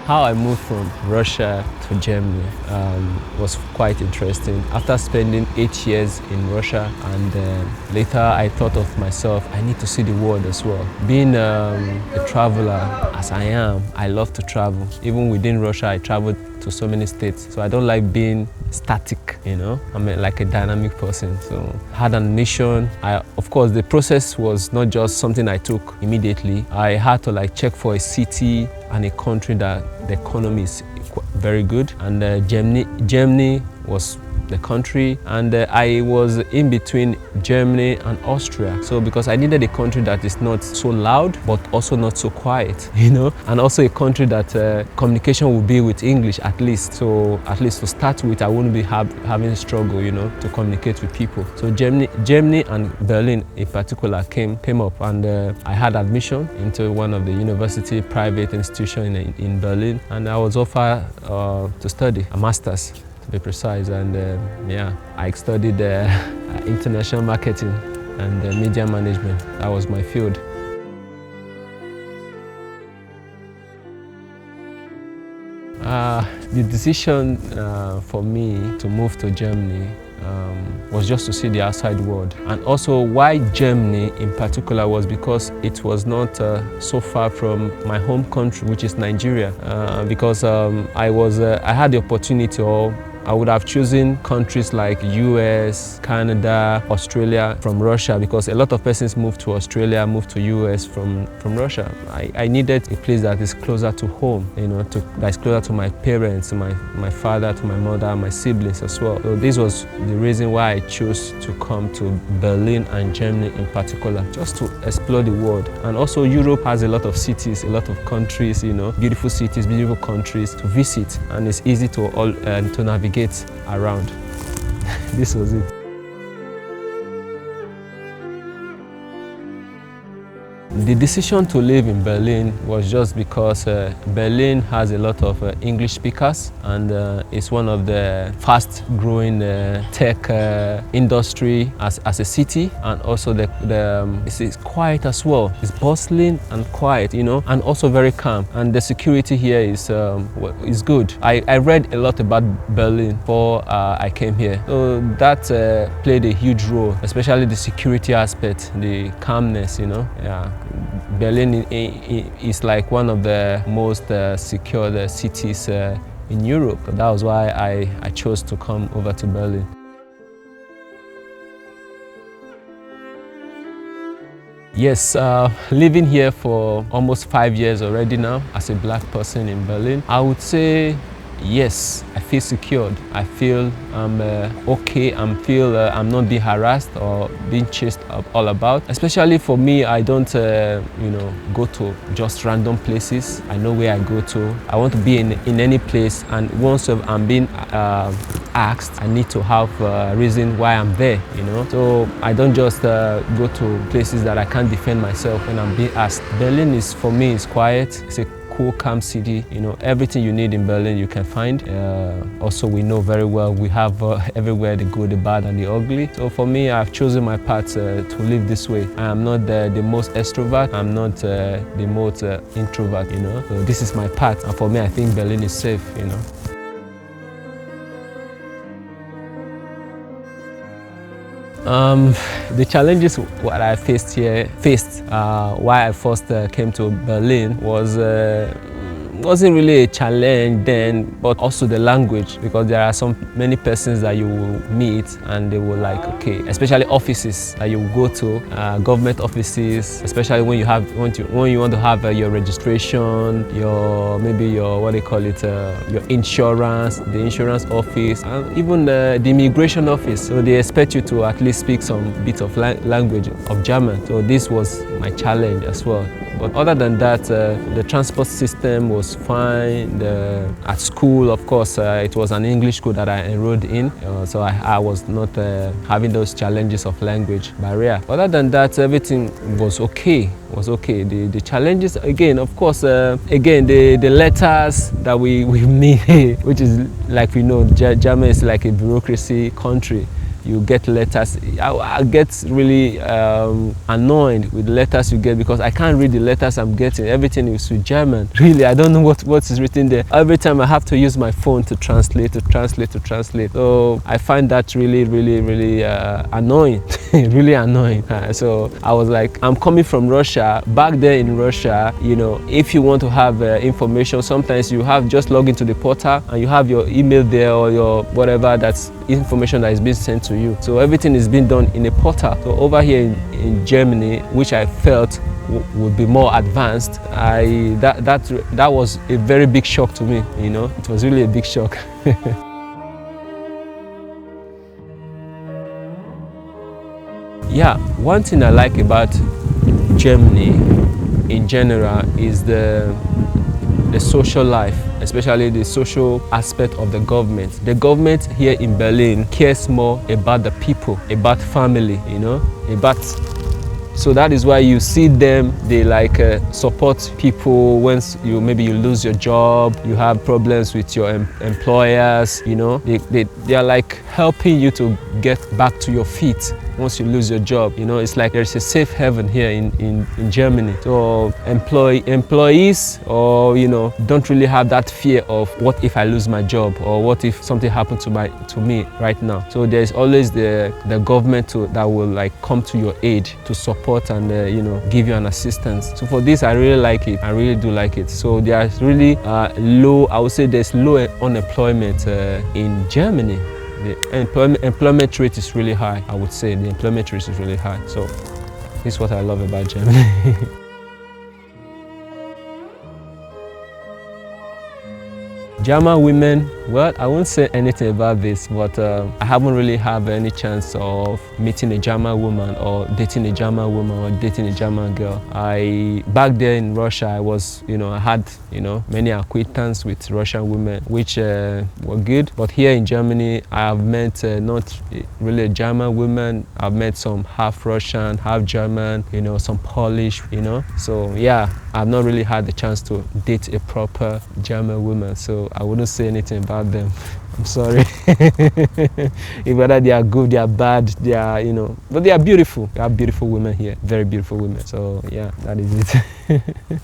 How I moved from Russia to Germany was quite interesting. After spending 8 years in Russia, and later I thought of myself, I need to see the world as well. Being a traveler as I am, I love to travel. Even within Russia, I traveled to so many states. So I don't like being static, you know. I'm like a dynamic person. So I had an mission. Of course, the process was not just something I took immediately. I had to like check for a city and a country that the economy is very good. And Germany was the country, and I was in between Germany and Austria. So because I needed a country that is not so loud but also not so quiet, you know, and also a country that communication will be with English at least. So at least to start with, I wouldn't be having a struggle, you know, to communicate with people. So Germany and Berlin in particular came up, and I had admission into one of the university private institution in Berlin, and I was offered to study a master's, to be precise, and yeah, I studied international marketing and media management. That was my field. The decision for me to move to Germany was just to see the outside world. And also why Germany in particular was because it was not so far from my home country, which is Nigeria. Because I had the opportunity, or I would have chosen countries like US, Canada, Australia from Russia, because a lot of persons move to Australia, move to US from Russia. I needed a place that is closer to home, you know, that is closer to my parents, to my father, to my mother, my siblings as well. So this was the reason why I chose to come to Berlin and Germany in particular, just to explore the world. And also Europe has a lot of cities, a lot of countries, you know, beautiful cities, beautiful countries to visit, and it's easy to navigate around. This was it. The decision to live in Berlin was just because Berlin has a lot of English speakers, and it's one of the fast-growing tech industry as a city, and also it's quiet as well. It's bustling and quiet, you know, and also very calm. And the security here is good. I read a lot about Berlin before I came here, so that played a huge role, especially the security aspect, the calmness, you know. Yeah. Berlin is like one of the most secure cities in Europe. That was why I chose to come over to Berlin. Yes, living here for almost 5 years already now as a black person in Berlin, I would say yes, I feel secured. I feel I'm okay. I'm not being harassed or being chased all about. Especially for me, I don't you know, go to just random places. I know where I go to. I want to be in any place, and once I'm being asked, I need to have a reason why I'm there, you know. So I don't just go to places that I can't defend myself when I'm being asked. Berlin is, for me, is quiet. It's a cool, calm city. You know, everything you need in Berlin you can find. Also, we know very well we have everywhere the good, the bad, and the ugly. So for me, I've chosen my path to live this way. I am not the most extrovert. I'm not the most introvert. You know, so this is my path, and for me, I think Berlin is safe. You know. The challenges what I faced why I first came to Berlin wasn't really a challenge then, but also the language, because there are many persons that you will meet and they will like, okay, especially offices that you will go to, government offices, especially when you want to have your registration, maybe your what they call it, your insurance, the insurance office, and even the immigration office. So they expect you to at least speak some bit of language of German. So this was my challenge as well. But other than that, the transport system was fine. At school, of course, it was an English school that I enrolled in, so I was not having those challenges of language barrier. Other than that, everything was okay. The challenges, again, of course, again, the letters that we meet, which is like we know, Germany is like a bureaucracy country. you get letters. I get really annoyed with the letters you get because I can't read the letters I'm getting. Everything is with German. Really, I don't know what is written there. Every time I have to use my phone to translate. So I find that really annoying, really annoying. So I was like, I'm coming from Russia. Back there in Russia, you know, if you want to have information, sometimes you have just log into the portal and you have your email there or your whatever, that's information that is being sent to you. So everything is being done in a portal. So over here in Germany, which I felt would be more advanced, that was a very big shock to me. You know, it was really a big shock. Yeah, one thing I like about Germany in general is the social life, especially the social aspect of the government. The government here in Berlin cares more about the people, about family, you know, so that is why you see them, they like support people once maybe you lose your job, you have problems with your employers, you know, they are like helping you to get back to your feet once you lose your job. You know, it's like there's a safe haven here in Germany. So employees, or you know, don't really have that fear of what if I lose my job or what if something happened to me right now. So there's always the government that will like come to your aid to support and you know, give you an assistance. So for this, I really like it. I really do like it. So there's really low, I would say there's low unemployment in Germany. The employment rate is really high. I would say the employment rate is really high. So this is what I love about Germany. German women, well, I won't say anything about this, but I haven't really had any chance of meeting a German woman or dating a German woman or dating a German girl. Back there in Russia, I had, you know, many acquaintances with Russian women, which were good. But here in Germany, I have met not really German women. I've met some half Russian, half German, you know, some Polish, you know. So yeah, I've not really had the chance to date a proper German woman. So I wouldn't say anything about them. I'm sorry. Whether they are good, they are bad, they are, you know, but they are beautiful. We have beautiful women here, very beautiful women. So yeah, that is it.